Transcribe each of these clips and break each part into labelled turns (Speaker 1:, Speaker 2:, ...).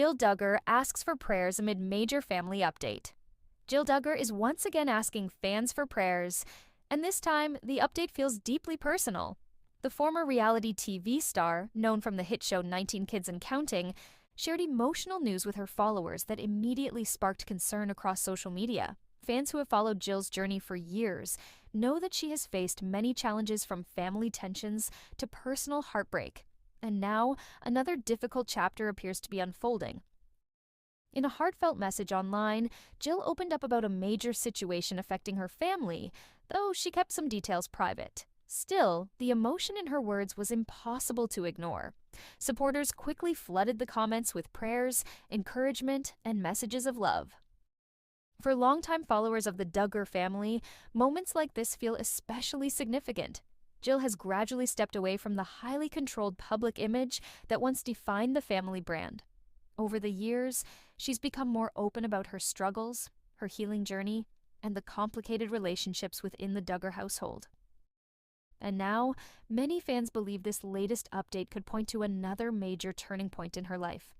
Speaker 1: Jill Duggar asks for prayers amid major family update. Jill Duggar is once again asking fans for prayers, and this time the update feels deeply personal. The former reality TV star, known from the hit show 19 Kids and Counting, shared emotional news with her followers that immediately sparked concern across social media. Fans who have followed Jill's journey for years know that she has faced many challenges from family tensions to personal heartbreak. And now, another difficult chapter appears to be unfolding. In a heartfelt message online, Jill opened up about a major situation affecting her family, though she kept some details private. Still, the emotion in her words was impossible to ignore. Supporters quickly flooded the comments with prayers, encouragement, and messages of love. For longtime followers of the Duggar family, moments like this feel especially significant. Jill has gradually stepped away from the highly controlled public image that once defined the family brand. Over the years, she's become more open about her struggles, her healing journey, and the complicated relationships within the Duggar household. And now, many fans believe this latest update could point to another major turning point in her life.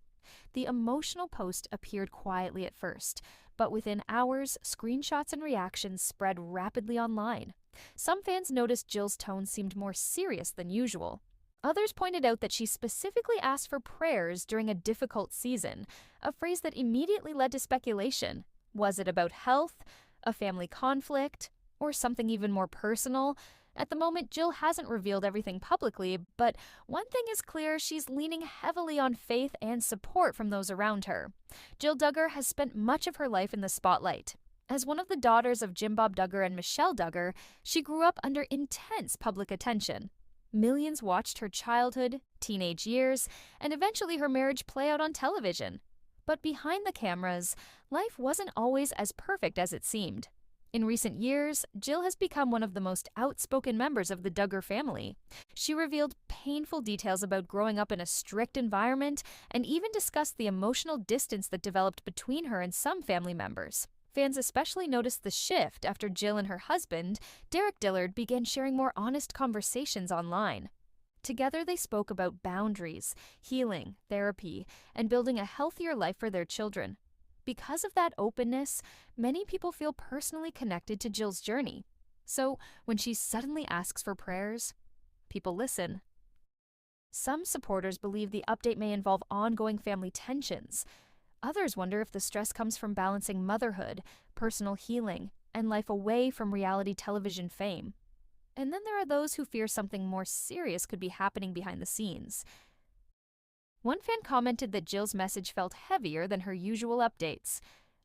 Speaker 1: The emotional post appeared quietly at first, but within hours, screenshots and reactions spread rapidly online. Some fans noticed Jill's tone seemed more serious than usual. Others pointed out that she specifically asked for prayers during a difficult season, a phrase that immediately led to speculation. Was it about health, a family conflict, or something even more personal? At the moment, Jill hasn't revealed everything publicly, but one thing is clear: she's leaning heavily on faith and support from those around her. Jill Duggar has spent much of her life in the spotlight. As one of the daughters of Jim Bob Duggar and Michelle Duggar, she grew up under intense public attention. Millions watched her childhood, teenage years, and eventually her marriage play out on television. But behind the cameras, life wasn't always as perfect as it seemed. In recent years, Jill has become one of the most outspoken members of the Duggar family. She revealed painful details about growing up in a strict environment and even discussed the emotional distance that developed between her and some family members. Fans especially noticed the shift after Jill and her husband, Derek Dillard, began sharing more honest conversations online. Together, they spoke about boundaries, healing, therapy, and building a healthier life for their children. Because of that openness, many people feel personally connected to Jill's journey. So, when she suddenly asks for prayers, people listen. Some supporters believe the update may involve ongoing family tensions. Others wonder if the stress comes from balancing motherhood, personal healing, and life away from reality television fame. And then there are those who fear something more serious could be happening behind the scenes. One fan commented that Jill's message felt heavier than her usual updates.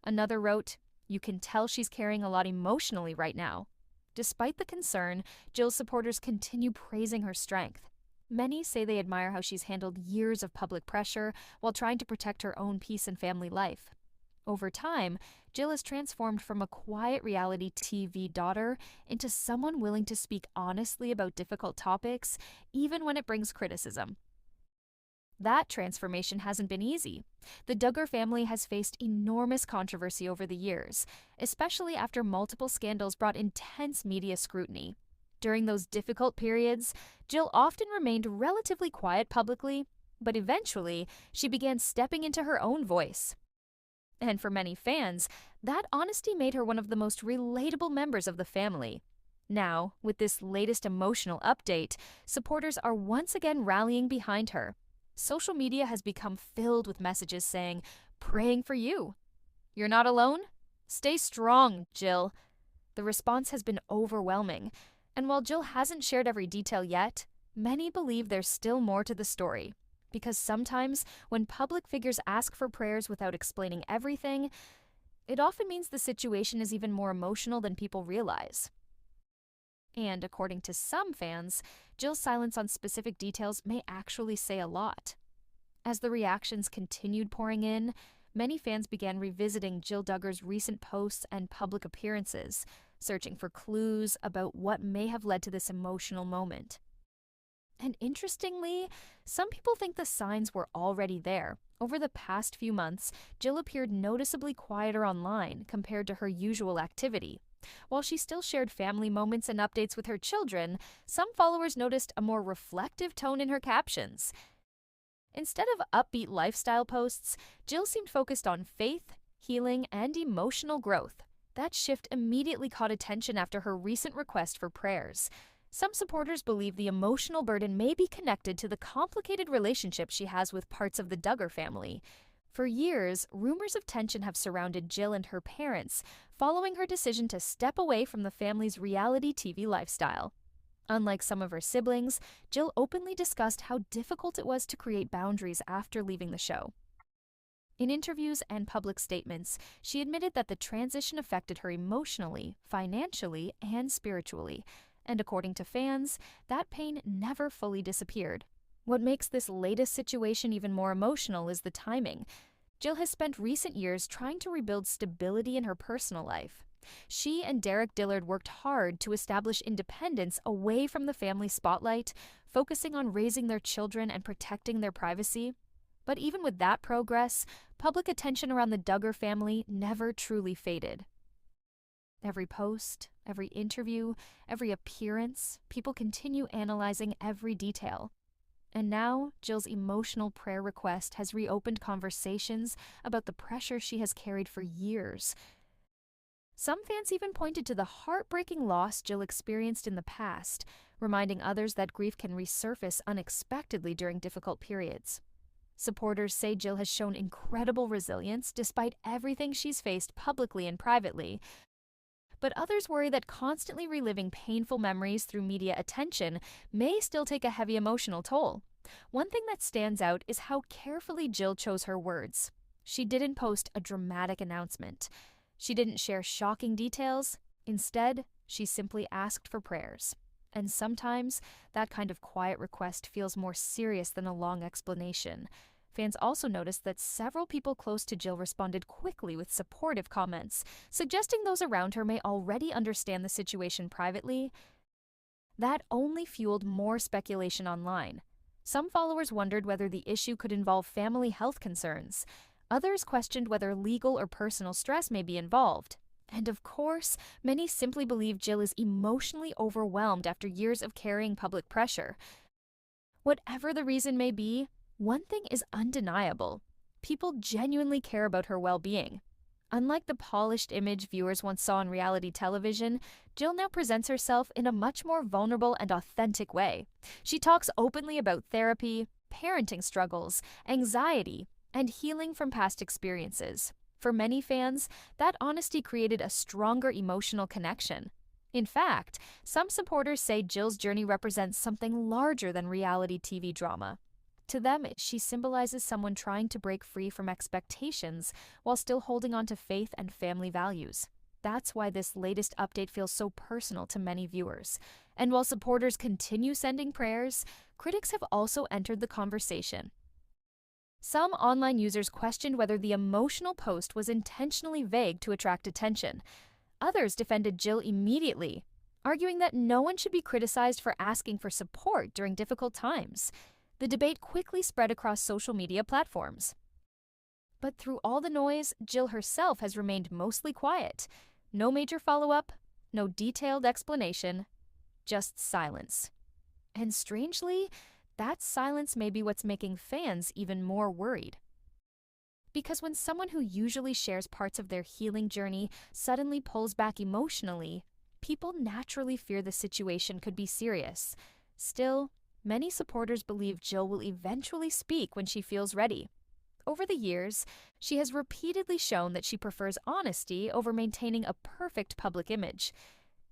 Speaker 1: Another wrote, "You can tell she's carrying a lot emotionally right now." Despite the concern, Jill's supporters continue praising her strength. Many say they admire how she's handled years of public pressure while trying to protect her own peace and family life. Over time, Jill has transformed from a quiet reality TV daughter into someone willing to speak honestly about difficult topics, even when it brings criticism. That transformation hasn't been easy. The Duggar family has faced enormous controversy over the years, especially after multiple scandals brought intense media scrutiny. During those difficult periods, Jill often remained relatively quiet publicly, but eventually she began stepping into her own voice. And for many fans, that honesty made her one of the most relatable members of the family. Now, with this latest emotional update, supporters are once again rallying behind her. Social media has become filled with messages saying, "Praying for you. You're not alone? Stay strong, Jill." The response has been overwhelming. And while Jill hasn't shared every detail yet, many believe there's still more to the story. Because sometimes, when public figures ask for prayers without explaining everything, it often means the situation is even more emotional than people realize. And according to some fans, Jill's silence on specific details may actually say a lot. As the reactions continued pouring in, many fans began revisiting Jill Duggar's recent posts and public appearances, searching for clues about what may have led to this emotional moment. And interestingly, some people think the signs were already there. Over the past few months, Jill appeared noticeably quieter online compared to her usual activity. While she still shared family moments and updates with her children, some followers noticed a more reflective tone in her captions. Instead of upbeat lifestyle posts, Jill seemed focused on faith, healing, and emotional growth. That shift immediately caught attention after her recent request for prayers. Some supporters believe the emotional burden may be connected to the complicated relationship she has with parts of the Duggar family. For years, rumors of tension have surrounded Jill and her parents, following her decision to step away from the family's reality TV lifestyle. Unlike some of her siblings, Jill openly discussed how difficult it was to create boundaries after leaving the show. In interviews and public statements, she admitted that the transition affected her emotionally, financially, and spiritually. And according to fans, that pain never fully disappeared. What makes this latest situation even more emotional is the timing. Jill has spent recent years trying to rebuild stability in her personal life. She and Derek Dillard worked hard to establish independence away from the family spotlight, focusing on raising their children and protecting their privacy. But even with that progress, public attention around the Duggar family never truly faded. Every post, every interview, every appearance, people continue analyzing every detail. And now, Jill's emotional prayer request has reopened conversations about the pressure she has carried for years. Some fans even pointed to the heartbreaking loss Jill experienced in the past, reminding others that grief can resurface unexpectedly during difficult periods. Supporters say Jill has shown incredible resilience despite everything she's faced publicly and privately. But others worry that constantly reliving painful memories through media attention may still take a heavy emotional toll. One thing that stands out is how carefully Jill chose her words. She didn't post a dramatic announcement. She didn't share shocking details. Instead, she simply asked for prayers. And sometimes, that kind of quiet request feels more serious than a long explanation. Fans also noticed that several people close to Jill responded quickly with supportive comments, suggesting those around her may already understand the situation privately. That only fueled more speculation online. Some followers wondered whether the issue could involve family health concerns. Others questioned whether legal or personal stress may be involved. And of course, many simply believe Jill is emotionally overwhelmed after years of carrying public pressure. Whatever the reason may be, one thing is undeniable. People genuinely care about her well-being. Unlike the polished image viewers once saw on reality television, Jill now presents herself in a much more vulnerable and authentic way. She talks openly about therapy, parenting struggles, anxiety, and healing from past experiences. For many fans, that honesty created a stronger emotional connection. In fact, some supporters say Jill's journey represents something larger than reality TV drama. To them, she symbolizes someone trying to break free from expectations while still holding on to faith and family values. That's why this latest update feels so personal to many viewers. And while supporters continue sending prayers, critics have also entered the conversation. Some online users questioned whether the emotional post was intentionally vague to attract attention. Others defended Jill immediately, arguing that no one should be criticized for asking for support during difficult times. The debate quickly spread across social media platforms. But through all the noise, Jill herself has remained mostly quiet. No major follow-up, no detailed explanation, just silence. And strangely, that silence may be what's making fans even more worried. Because when someone who usually shares parts of their healing journey suddenly pulls back emotionally, people naturally fear the situation could be serious. Still, many supporters believe Jill will eventually speak when she feels ready. Over the years, she has repeatedly shown that she prefers honesty over maintaining a perfect public image.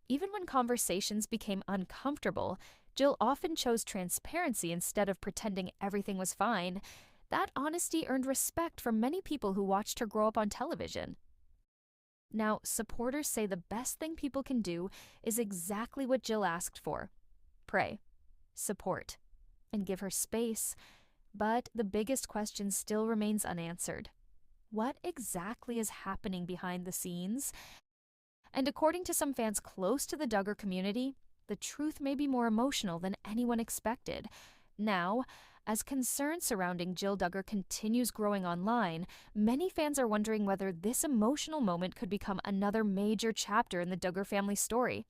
Speaker 1: Even when conversations became uncomfortable, Jill often chose transparency instead of pretending everything was fine. That honesty earned respect from many people who watched her grow up on television. Now, supporters say the best thing people can do is exactly what Jill asked for: pray, support, and give her space. But the biggest question still remains unanswered. What exactly is happening behind the scenes? And according to some fans close to the Duggar community, the truth may be more emotional than anyone expected. Now, as concern surrounding Jill Duggar continues growing online, many fans are wondering whether this emotional moment could become another major chapter in the Duggar family story.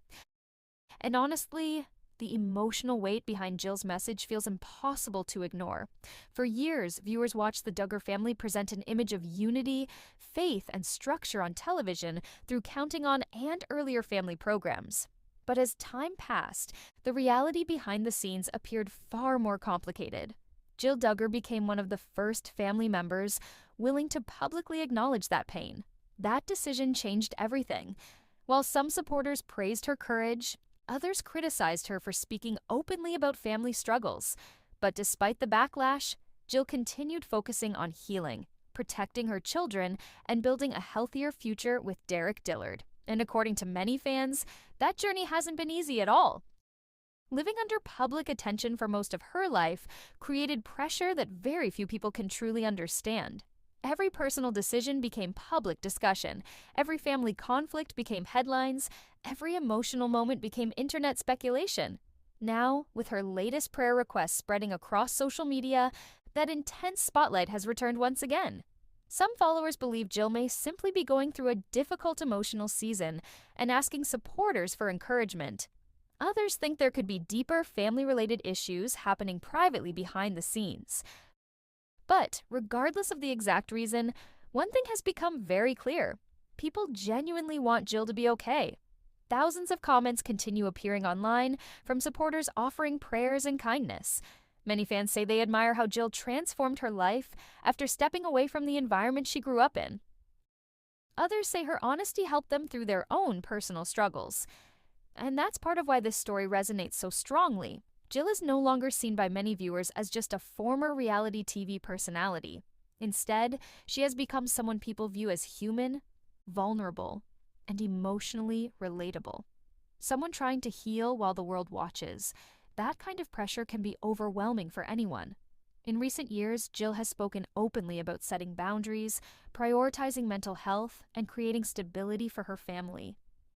Speaker 1: And honestly, The emotional weight behind Jill's message feels impossible to ignore. For years, viewers watched the Duggar family present an image of unity, faith, and structure on television through Counting On and earlier family programs. But as time passed, the reality behind the scenes appeared far more complicated. Jill Duggar became one of the first family members willing to publicly acknowledge that pain. That decision changed everything. While some supporters praised her courage, others criticized her for speaking openly about family struggles. But despite the backlash, Jill continued focusing on healing, protecting her children, and building a healthier future with Derek Dillard. And according to many fans, that journey hasn't been easy at all. Living under public attention for most of her life created pressure that very few people can truly understand. Every personal decision became public discussion. Every family conflict became headlines. Every emotional moment became internet speculation. Now, with her latest prayer request spreading across social media, that intense spotlight has returned once again. Some followers believe Jill may simply be going through a difficult emotional season and asking supporters for encouragement. Others think there could be deeper family-related issues happening privately behind the scenes. But regardless of the exact reason, one thing has become very clear. People genuinely want Jill to be okay. Thousands of comments continue appearing online from supporters offering prayers and kindness. Many fans say they admire how Jill transformed her life after stepping away from the environment she grew up in. Others say her honesty helped them through their own personal struggles. And that's part of why this story resonates so strongly. Jill is no longer seen by many viewers as just a former reality TV personality. Instead, she has become someone people view as human, vulnerable, and emotionally relatable. Someone trying to heal while the world watches. That kind of pressure can be overwhelming for anyone. In recent years, Jill has spoken openly about setting boundaries, prioritizing mental health, and creating stability for her family.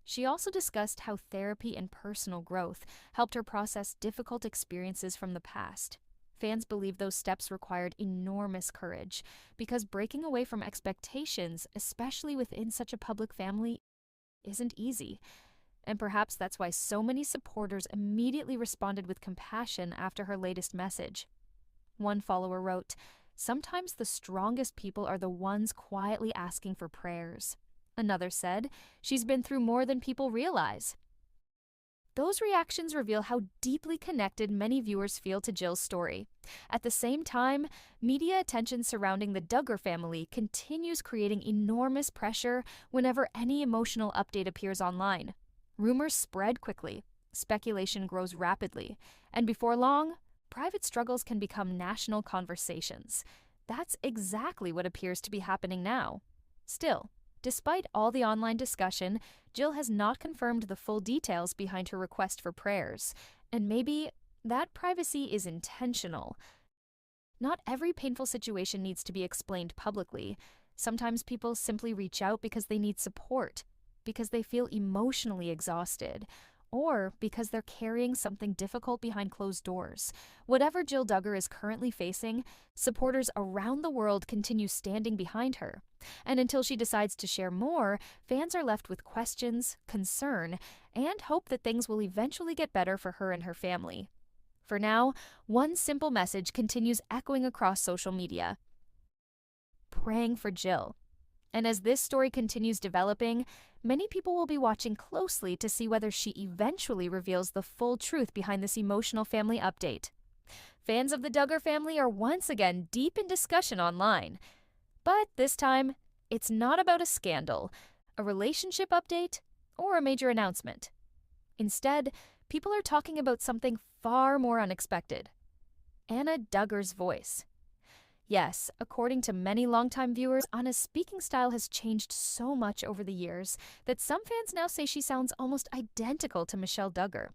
Speaker 1: She also discussed how therapy and personal growth helped her process difficult experiences from the past. Fans believe those steps required enormous courage, because breaking away from expectations, especially within such a public family, isn't easy. And perhaps that's why so many supporters immediately responded with compassion after her latest message. One follower wrote, "Sometimes the strongest people are the ones quietly asking for prayers." Another said, "She's been through more than people realize." Those reactions reveal how deeply connected many viewers feel to Jill's story. At the same time, media attention surrounding the Duggar family continues creating enormous pressure whenever any emotional update appears online. Rumors spread quickly, speculation grows rapidly, and before long, private struggles can become national conversations. That's exactly what appears to be happening now. Still, despite all the online discussion, Jill has not confirmed the full details behind her request for prayers, and maybe that privacy is intentional. Not every painful situation needs to be explained publicly. Sometimes people simply reach out because they need support, because they feel emotionally exhausted, or because they're carrying something difficult behind closed doors. Whatever Jill Duggar is currently facing, supporters around the world continue standing behind her. And until she decides to share more, fans are left with questions, concern, and hope that things will eventually get better for her and her family. For now, one simple message continues echoing across social media: praying for Jill. And as this story continues developing, many people will be watching closely to see whether she eventually reveals the full truth behind this emotional family update. Fans of the Duggar family are once again deep in discussion online. But this time, it's not about a scandal, a relationship update, or a major announcement. Instead, people are talking about something far more unexpected: Anna Duggar's voice. Yes, according to many longtime viewers, Anna's speaking style has changed so much over the years that some fans now say she sounds almost identical to Michelle Duggar.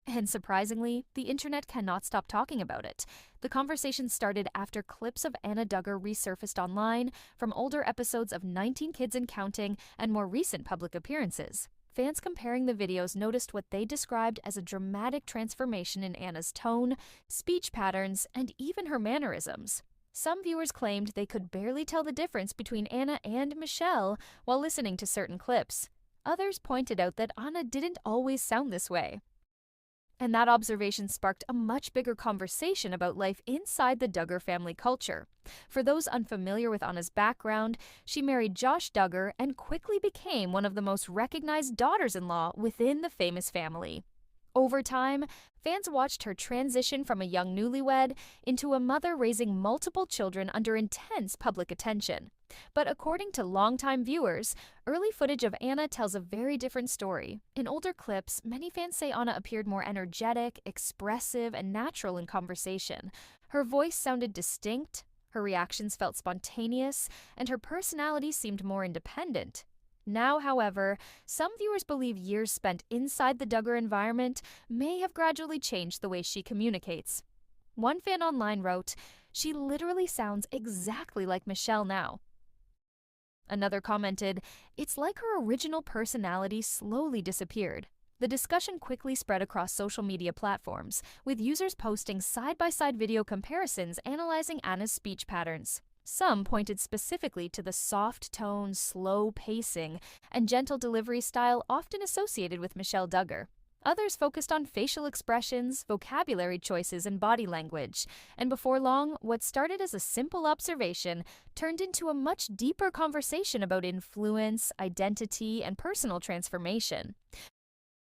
Speaker 1: And surprisingly, the internet cannot stop talking about it. The conversation started after clips of Anna Duggar resurfaced online from older episodes of 19 Kids and Counting and more recent public appearances. Fans comparing the videos noticed what they described as a dramatic transformation in Anna's tone, speech patterns, and even her mannerisms. Some viewers claimed they could barely tell the difference between Anna and Michelle while listening to certain clips. Others pointed out that Anna didn't always sound this way. And that observation sparked a much bigger conversation about life inside the Duggar family culture. For those unfamiliar with Anna's background, she married Josh Duggar and quickly became one of the most recognized daughters-in-law within the famous family. Over time, fans watched her transition from a young newlywed into a mother raising multiple children under intense public attention. But according to longtime viewers, early footage of Anna tells a very different story. In older clips, many fans say Anna appeared more energetic, expressive, and natural in conversation. Her voice sounded distinct, her reactions felt spontaneous, and her personality seemed more independent. Now, however, some viewers believe years spent inside the Duggar environment may have gradually changed the way she communicates. One fan online wrote, "She literally sounds exactly like Michelle now." Another commented, "It's like her original personality slowly disappeared." The discussion quickly spread across social media platforms, with users posting side-by-side video comparisons analyzing Anna's speech patterns. Some pointed specifically to the soft tone, slow pacing, and gentle delivery style often associated with Michelle Duggar. Others focused on facial expressions, vocabulary choices, and body language. And before long, what started as a simple observation turned into a much deeper conversation about influence, identity, and personal transformation.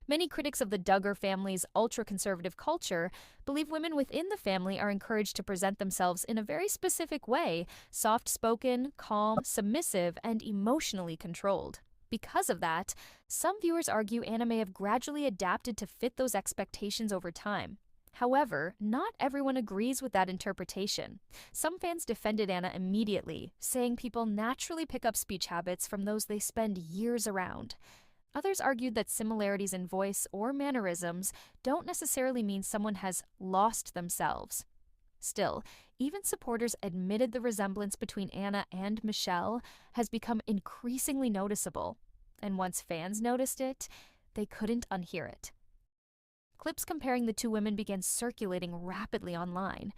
Speaker 1: Many critics of the Duggar family's ultra-conservative culture believe women within the family are encouraged to present themselves in a very specific way, soft-spoken, calm, submissive, and emotionally controlled. Because of that, some viewers argue Anna may have gradually adapted to fit those expectations over time. However, not everyone agrees with that interpretation. Some fans defended Anna immediately, saying people naturally pick up speech habits from those they spend years around. Others argued that similarities in voice or mannerisms don't necessarily mean someone has lost themselves. Still, even supporters admitted the resemblance between Anna and Michelle has become increasingly noticeable, and once fans noticed it, they couldn't unhear it. Clips comparing the two women began circulating rapidly online.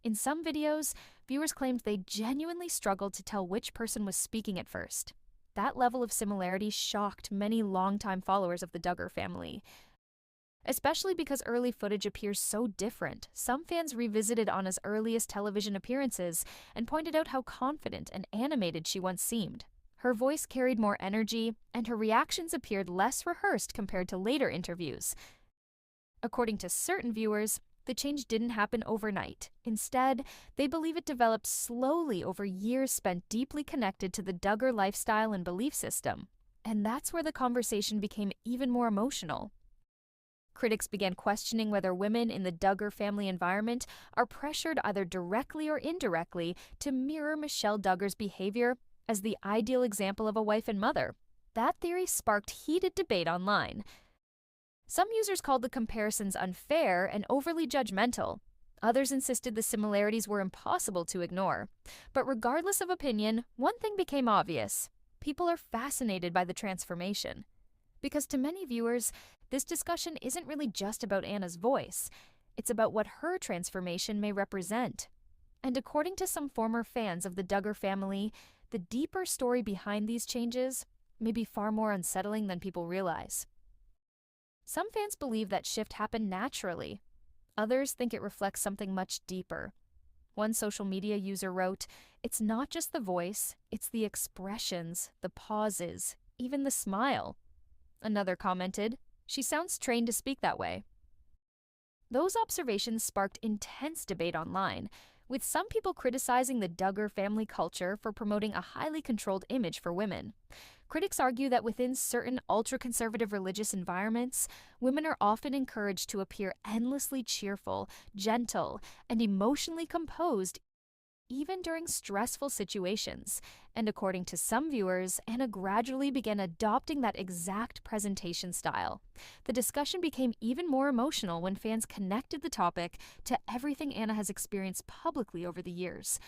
Speaker 1: In some videos, viewers claimed they genuinely struggled to tell which person was speaking at first. That level of similarity shocked many longtime followers of the Duggar family. Especially because early footage appears so different, some fans revisited Anna's earliest television appearances and pointed out how confident and animated she once seemed. Her voice carried more energy, and her reactions appeared less rehearsed compared to later interviews. According to certain viewers, the change didn't happen overnight. Instead, they believe it developed slowly over years spent deeply connected to the Duggar lifestyle and belief system. And that's where the conversation became even more emotional. Critics began questioning whether women in the Duggar family environment are pressured either directly or indirectly to mirror Michelle Duggar's behavior as the ideal example of a wife and mother. That theory sparked heated debate online. Some users called the comparisons unfair and overly judgmental. Others insisted the similarities were impossible to ignore. But regardless of opinion, one thing became obvious. People are fascinated by the transformation. Because to many viewers, this discussion isn't really just about Anna's voice. It's about what her transformation may represent. And according to some former fans of the Duggar family, the deeper story behind these changes may be far more unsettling than people realize. Some fans believe that shift happened naturally. Others think it reflects something much deeper. One social media user wrote, "It's not just the voice, it's the expressions, the pauses, even the smile." Another commented, "She sounds trained to speak that way." Those observations sparked intense debate online, with some people criticizing the Duggar family culture for promoting a highly controlled image for women. Critics argue that within certain ultra-conservative religious environments, women are often encouraged to appear endlessly cheerful, gentle, and emotionally composed even during stressful situations. And according to some viewers, Anna gradually began adopting that exact presentation style. The discussion became even more emotional when fans connected the topic to everything Anna has experienced publicly over the years.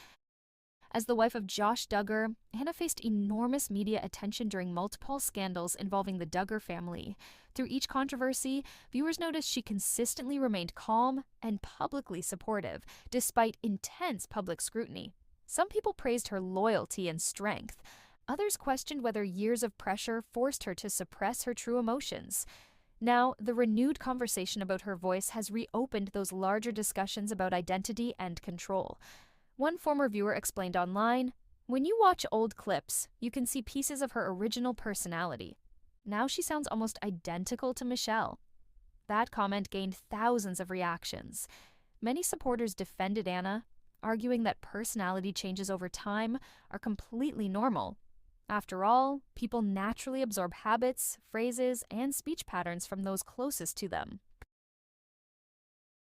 Speaker 1: As the wife of Josh Duggar, Anna faced enormous media attention during multiple scandals involving the Duggar family. Through each controversy, viewers noticed she consistently remained calm and publicly supportive, despite intense public scrutiny. Some people praised her loyalty and strength. Others questioned whether years of pressure forced her to suppress her true emotions. Now, the renewed conversation about her voice has reopened those larger discussions about identity and control. One former viewer explained online, "When you watch old clips, you can see pieces of her original personality. Now she sounds almost identical to Michelle." That comment gained thousands of reactions. Many supporters defended Anna, arguing that personality changes over time are completely normal. After all, people naturally absorb habits, phrases, and speech patterns from those closest to them.